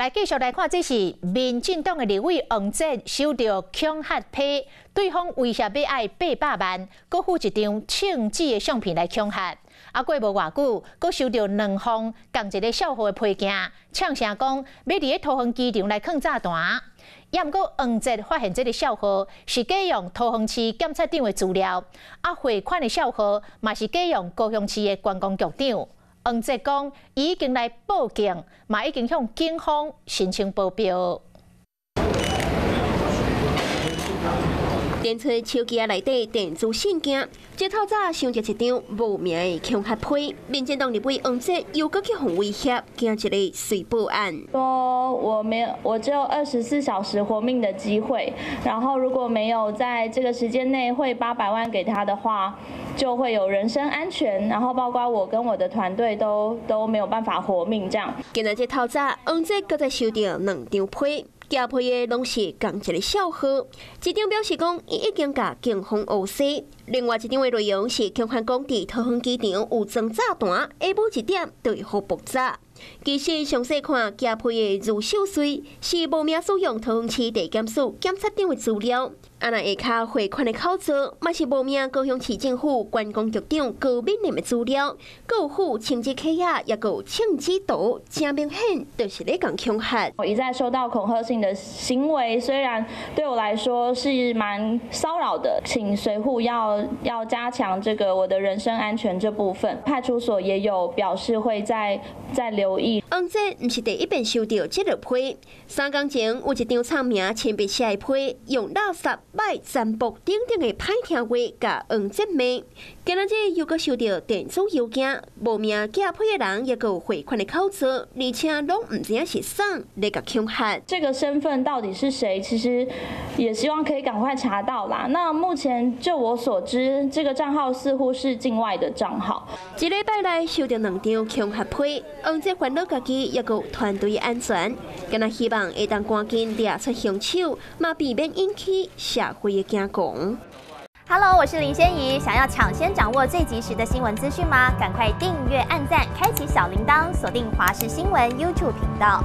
来继续来看，这是民进党的立委黄捷收到恐吓批，对方威胁要爱800万，搁附一张庆纸的相片来恐吓。过无偌久，搁收到2封共一个笑话的批件，呛声讲要伫桃园机场来放炸弹。也毋过，黄捷发现这个笑话是假用桃园市检察长的资料，汇款的笑话嘛是假用高雄市的观光局长。黄捷讲，伊已经来报警，嘛已经向警方申请保镖。电吹手机内底电子信件，这透早收到一张无名的恐吓批，民进党立委黄捷又搁去互威胁，惊一个随报案。说我只有24小时活命的机会，然后如果没有在这个时间内汇800万给他的话，就会有人身安全，然后包括我跟我的团队都没有办法活命这样。今日这透早，黄捷搁再收到2张批。寄批的拢是同一个笑话，一张表示讲伊已经甲警方讹死，另外一张的内容是恐吓讲伫桃园机场有装炸弹，下晡1点就会好爆炸。其实详细看寄批的入手税是无名使用桃园市地检署检察长的资料，那下骹汇款的口座嘛是无名高雄市政府观光局长高敏玲的资料，搁有附庆纸卡仔，也搁有庆纸图，真明显就是咧讲恐吓。我一再受到恐吓性的行为，虽然对我来说是蛮骚扰的，请随护要加强这个我的人身安全这部分。派出所也有表示会再留意。黄捷唔是第一遍收到这个批，3天前有一张藏名铅笔写的批，用垃圾摆占卜等等的歹听话，甲黄捷骂。今仔日又搁收到电子邮件，无名寄批的人也搁有汇款的口座，而且拢唔知影是啥来甲恐吓。这个身份到底是谁？其实也希望可以赶快查到啦。那目前就我所知，这个账号似乎是境外的账号。一礼拜来收到2张恐吓批，黄捷烦恼家己也搁有团队安全，敢若希望会当赶紧抓出凶手，嘛避免引起社会的惊恐。Hello， 我是林仙怡，想要抢先掌握最及时的新闻资讯吗？赶快订阅、按赞、开启小铃铛，锁定华视新闻 YouTube 频道。